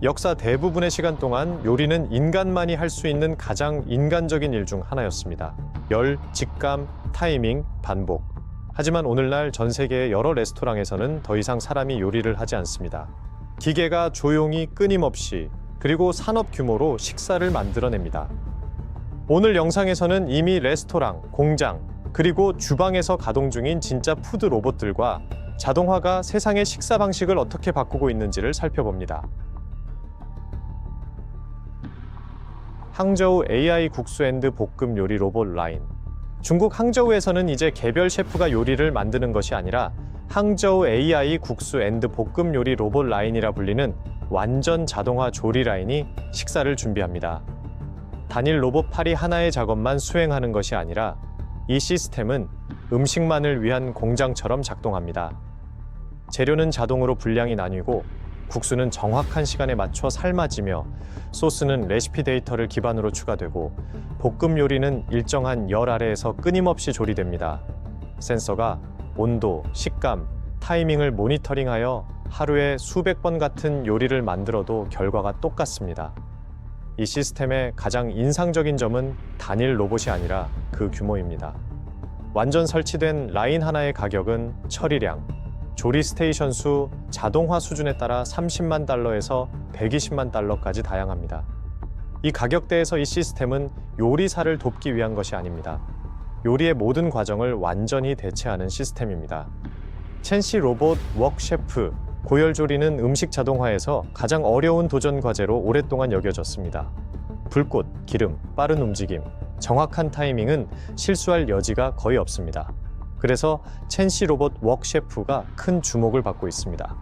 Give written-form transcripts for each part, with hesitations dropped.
역사 대부분의 시간 동안 요리는 인간만이 할 수 있는 가장 인간적인 일 중 하나였습니다. 열, 직감, 타이밍, 반복. 하지만 오늘날 전 세계의 여러 레스토랑에서는 더 이상 사람이 요리를 하지 않습니다. 기계가 조용히 끊임없이 그리고 산업 규모로 식사를 만들어냅니다. 오늘 영상에서는 이미 레스토랑, 공장, 그리고 주방에서 가동 중인 진짜 푸드 로봇들과 자동화가 세상의 식사 방식을 어떻게 바꾸고 있는지를 살펴봅니다. 항저우 AI 국수 앤드 볶음 요리 로봇 라인. 중국 항저우에서는 이제 개별 셰프가 요리를 만드는 것이 아니라 항저우 AI 국수 앤드 볶음 요리 로봇 라인이라 불리는 완전 자동화 조리 라인이 식사를 준비합니다. 단일 로봇 팔이 하나의 작업만 수행하는 것이 아니라 이 시스템은 음식만을 위한 공장처럼 작동합니다. 재료는 자동으로 분량이 나뉘고 국수는 정확한 시간에 맞춰 삶아지며 소스는 레시피 데이터를 기반으로 추가되고 볶음 요리는 일정한 열 아래에서 끊임없이 조리됩니다. 센서가 온도, 식감, 타이밍을 모니터링하여 하루에 수백 번 같은 요리를 만들어도 결과가 똑같습니다. 이 시스템의 가장 인상적인 점은 단일 로봇이 아니라 그 규모입니다. 완전 설치된 라인 하나의 가격은 처리량, 조리 스테이션 수, 자동화 수준에 따라 30만 달러에서 120만 달러까지 다양합니다. 이 가격대에서 이 시스템은 요리사를 돕기 위한 것이 아닙니다. 요리의 모든 과정을 완전히 대체하는 시스템입니다. 첸시 로봇 웍 셰프, 고열 조리는 음식 자동화에서 가장 어려운 도전 과제로 오랫동안 여겨졌습니다. 불꽃, 기름, 빠른 움직임, 정확한 타이밍은 실수할 여지가 거의 없습니다. 그래서 첸시 로봇 웍 셰프가 큰 주목을 받고 있습니다.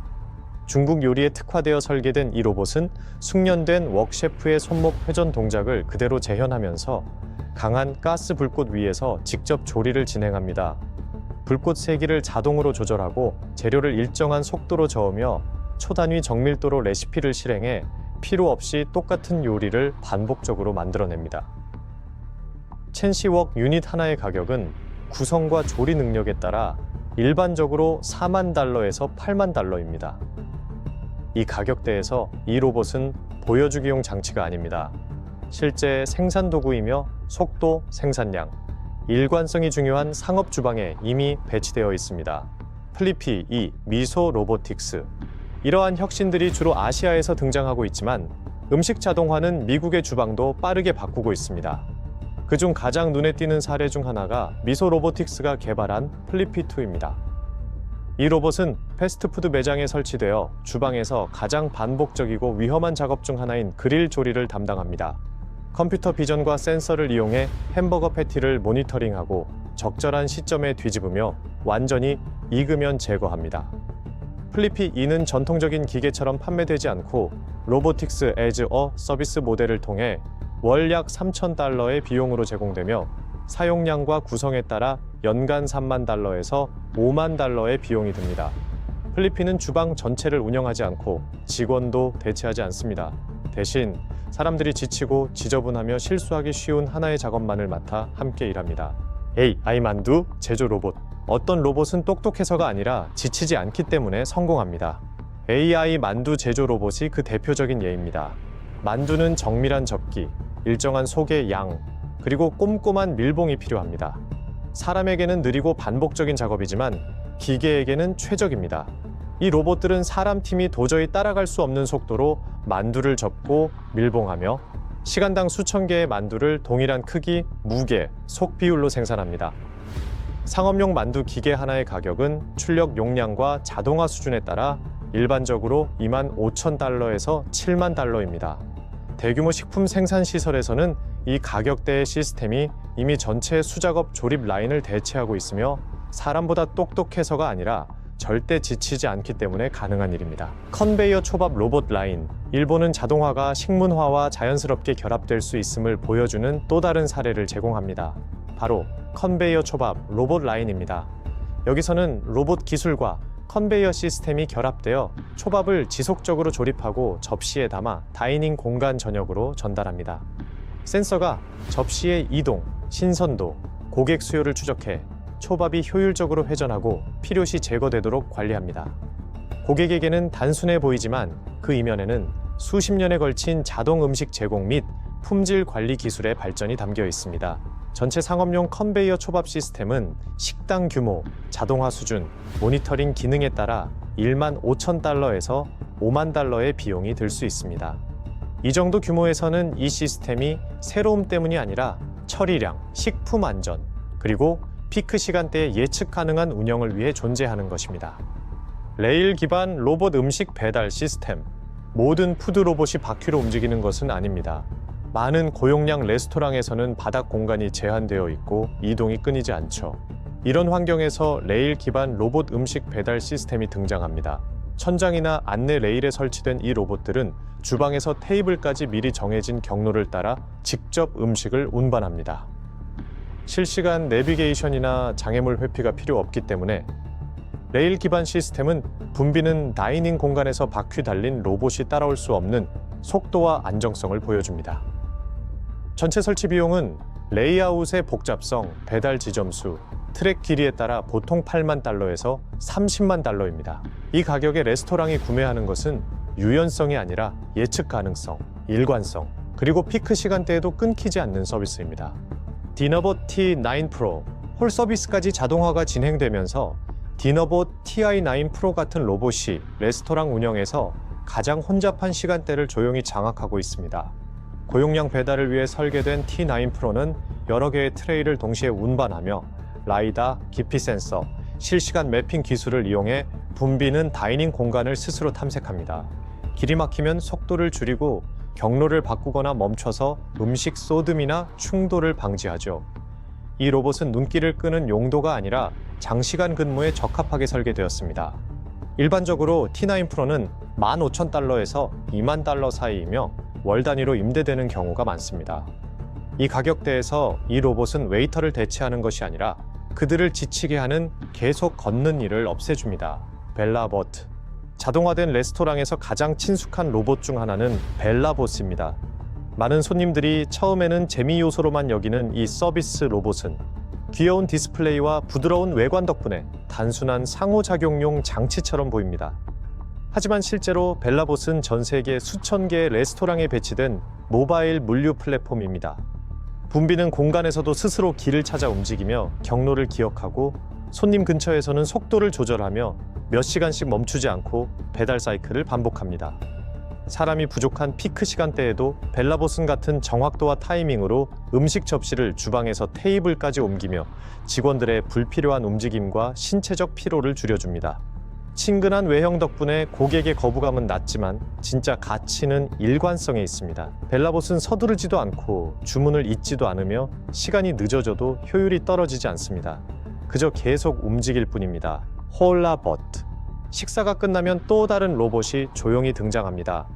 중국 요리에 특화되어 설계된 이 로봇은 숙련된 웍 셰프의 손목 회전 동작을 그대로 재현하면서 강한 가스 불꽃 위에서 직접 조리를 진행합니다. 불꽃 세기를 자동으로 조절하고 재료를 일정한 속도로 저으며 초단위 정밀도로 레시피를 실행해 필요 없이 똑같은 요리를 반복적으로 만들어냅니다. 첸시웍 유닛 하나의 가격은 구성과 조리 능력에 따라 일반적으로 4만 달러에서 8만 달러입니다. 이 가격대에서 이 로봇은 보여주기용 장치가 아닙니다. 실제 생산 도구이며 속도, 생산량, 일관성이 중요한 상업 주방에 이미 배치되어 있습니다. 플리피 2 미소 로보틱스. 이러한 혁신들이 주로 아시아에서 등장하고 있지만 음식 자동화는 미국의 주방도 빠르게 바꾸고 있습니다. 그중 가장 눈에 띄는 사례 중 하나가 미소 로보틱스가 개발한 플리피2입니다. 이 로봇은 패스트푸드 매장에 설치되어 주방에서 가장 반복적이고 위험한 작업 중 하나인 그릴 조리를 담당합니다. 컴퓨터 비전과 센서를 이용해 햄버거 패티를 모니터링하고 적절한 시점에 뒤집으며 완전히 익으면 제거합니다. 플리피 2는 전통적인 기계처럼 판매되지 않고 로보틱스 애즈 어 서비스 모델을 통해 월 약 3,000달러의 비용으로 제공되며 사용량과 구성에 따라 연간 3만 달러에서 5만 달러의 비용이 듭니다. 플리피는 주방 전체를 운영하지 않고 직원도 대체하지 않습니다. 대신 사람들이 지치고 지저분하며 실수하기 쉬운 하나의 작업만을 맡아 함께 일합니다. AI 만두 제조 로봇. 어떤 로봇은 똑똑해서가 아니라 지치지 않기 때문에 성공합니다. AI 만두 제조 로봇이 그 대표적인 예입니다. 만두는 정밀한 접기, 일정한 속의 양, 그리고 꼼꼼한 밀봉이 필요합니다. 사람에게는 느리고 반복적인 작업이지만 기계에게는 최적입니다. 이 로봇들은 사람 팀이 도저히 따라갈 수 없는 속도로 만두를 접고 밀봉하며 시간당 수천 개의 만두를 동일한 크기, 무게, 속 비율로 생산합니다. 상업용 만두 기계 하나의 가격은 출력 용량과 자동화 수준에 따라 일반적으로 25,000달러에서 7만 달러입니다. 대규모 식품 생산 시설에서는 이 가격대의 시스템이 이미 전체 수작업 조립 라인을 대체하고 있으며 사람보다 똑똑해서가 아니라 절대 지치지 않기 때문에 가능한 일입니다. 컨베이어 초밥 로봇 라인. 일본은 자동화가 식문화와 자연스럽게 결합될 수 있음을 보여주는 또 다른 사례를 제공합니다. 바로 컨베이어 초밥 로봇 라인입니다. 여기서는 로봇 기술과 컨베이어 시스템이 결합되어 초밥을 지속적으로 조립하고 접시에 담아 다이닝 공간 전역으로 전달합니다. 센서가 접시의 이동, 신선도, 고객 수요를 추적해 초밥이 효율적으로 회전하고 필요시 제거되도록 관리합니다. 고객에게는 단순해 보이지만 그 이면에는 수십 년에 걸친 자동 음식 제공 및 품질 관리 기술의 발전이 담겨 있습니다. 전체 상업용 컨베이어 초밥 시스템은 식당 규모, 자동화 수준, 모니터링 기능에 따라 1만 5천 달러에서 5만 달러의 비용이 들 수 있습니다. 이 정도 규모에서는 이 시스템이 새로움 때문이 아니라 처리량, 식품 안전, 그리고 피크 시간대에 예측 가능한 운영을 위해 존재하는 것입니다. 레일 기반 로봇 음식 배달 시스템. 모든 푸드 로봇이 바퀴로 움직이는 것은 아닙니다. 많은 고용량 레스토랑에서는 바닥 공간이 제한되어 있고 이동이 끊이지 않죠. 이런 환경에서 레일 기반 로봇 음식 배달 시스템이 등장합니다. 천장이나 안내 레일에 설치된 이 로봇들은 주방에서 테이블까지 미리 정해진 경로를 따라 직접 음식을 운반합니다. 실시간 내비게이션이나 장애물 회피가 필요 없기 때문에 레일 기반 시스템은 붐비는 다이닝 공간에서 바퀴 달린 로봇이 따라올 수 없는 속도와 안정성을 보여줍니다. 전체 설치 비용은 레이아웃의 복잡성, 배달 지점 수, 트랙 길이에 따라 보통 8만 달러에서 30만 달러입니다. 이 가격에 레스토랑이 구매하는 것은 유연성이 아니라 예측 가능성, 일관성, 그리고 피크 시간대에도 끊기지 않는 서비스입니다. 디너봇 T9 프로, 홀 서비스까지 자동화가 진행되면서 디너봇 TI9 프로 같은 로봇이 레스토랑 운영에서 가장 혼잡한 시간대를 조용히 장악하고 있습니다. 고용량 배달을 위해 설계된 T9 프로는 여러 개의 트레이를 동시에 운반하며 라이다, 깊이 센서, 실시간 매핑 기술을 이용해 붐비는 다이닝 공간을 스스로 탐색합니다. 길이 막히면 속도를 줄이고 경로를 바꾸거나 멈춰서 음식 쏟음이나 충돌을 방지하죠. 이 로봇은 눈길을 끄는 용도가 아니라 장시간 근무에 적합하게 설계되었습니다. 일반적으로 T9 프로는 15,000달러에서 2만 달러 사이이며 월 단위로 임대되는 경우가 많습니다. 이 가격대에서 이 로봇은 웨이터를 대체하는 것이 아니라 그들을 지치게 하는 계속 걷는 일을 없애줍니다. 벨라보트. 자동화된 레스토랑에서 가장 친숙한 로봇 중 하나는 벨라보스입니다. 많은 손님들이 처음에는 재미 요소로만 여기는 이 서비스 로봇은 귀여운 디스플레이와 부드러운 외관 덕분에 단순한 상호작용용 장치처럼 보입니다. 하지만 실제로 벨라봇은 전 세계 수천 개의 레스토랑에 배치된 모바일 물류 플랫폼입니다. 붐비는 공간에서도 스스로 길을 찾아 움직이며 경로를 기억하고 손님 근처에서는 속도를 조절하며 몇 시간씩 멈추지 않고 배달 사이클을 반복합니다. 사람이 부족한 피크 시간대에도 벨라봇은 같은 정확도와 타이밍으로 음식 접시를 주방에서 테이블까지 옮기며 직원들의 불필요한 움직임과 신체적 피로를 줄여줍니다. 친근한 외형 덕분에 고객의 거부감은 낮지만 진짜 가치는 일관성에 있습니다. 벨라봇은 서두르지도 않고 주문을 잊지도 않으며 시간이 늦어져도 효율이 떨어지지 않습니다. 그저 계속 움직일 뿐입니다. 홀라봇. 식사가 끝나면 또 다른 로봇이 조용히 등장합니다.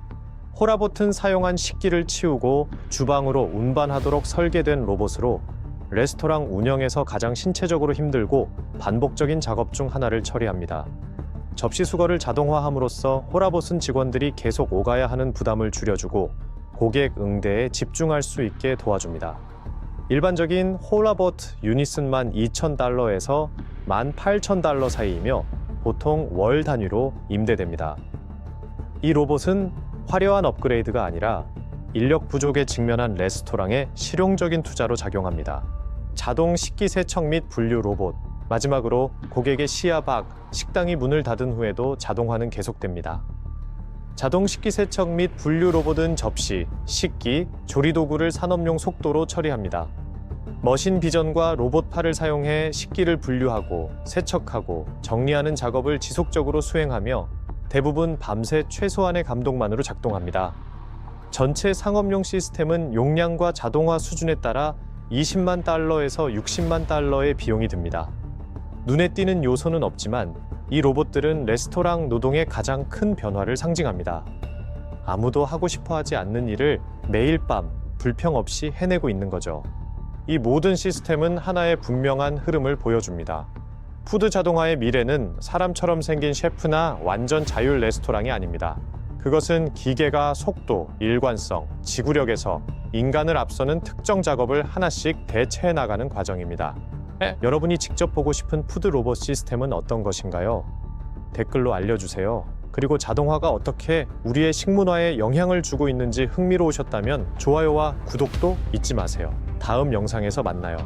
홀라봇은 사용한 식기를 치우고 주방으로 운반하도록 설계된 로봇으로 레스토랑 운영에서 가장 신체적으로 힘들고 반복적인 작업 중 하나를 처리합니다. 접시 수거를 자동화함으로써 홀라봇은 직원들이 계속 오가야 하는 부담을 줄여주고 고객 응대에 집중할 수 있게 도와줍니다. 일반적인 홀라봇 유닛은 12,000달러에서 18,000달러 사이이며 보통 월 단위로 임대됩니다. 이 로봇은 화려한 업그레이드가 아니라 인력 부족에 직면한 레스토랑에 실용적인 투자로 작용합니다. 자동 식기 세척 및 분류 로봇, 마지막으로 고객의 시야 밖, 식당이 문을 닫은 후에도 자동화는 계속됩니다. 자동 식기 세척 및 분류 로봇은 접시, 식기, 조리도구를 산업용 속도로 처리합니다. 머신 비전과 로봇팔을 사용해 식기를 분류하고 세척하고 정리하는 작업을 지속적으로 수행하며 대부분 밤새 최소한의 감독만으로 작동합니다. 전체 상업용 시스템은 용량과 자동화 수준에 따라 20만 달러에서 60만 달러의 비용이 듭니다. 눈에 띄는 요소는 없지만 이 로봇들은 레스토랑 노동의 가장 큰 변화를 상징합니다. 아무도 하고 싶어 하지 않는 일을 매일 밤 불평 없이 해내고 있는 거죠. 이 모든 시스템은 하나의 분명한 흐름을 보여줍니다. 푸드 자동화의 미래는 사람처럼 생긴 셰프나 완전 자율 레스토랑이 아닙니다. 그것은 기계가 속도, 일관성, 지구력에서 인간을 앞서는 특정 작업을 하나씩 대체해 나가는 과정입니다. 여러분이 직접 보고 싶은 푸드 로봇 시스템은 어떤 것인가요? 댓글로 알려주세요. 그리고 자동화가 어떻게 우리의 식문화에 영향을 주고 있는지 흥미로우셨다면 좋아요와 구독도 잊지 마세요. 다음 영상에서 만나요.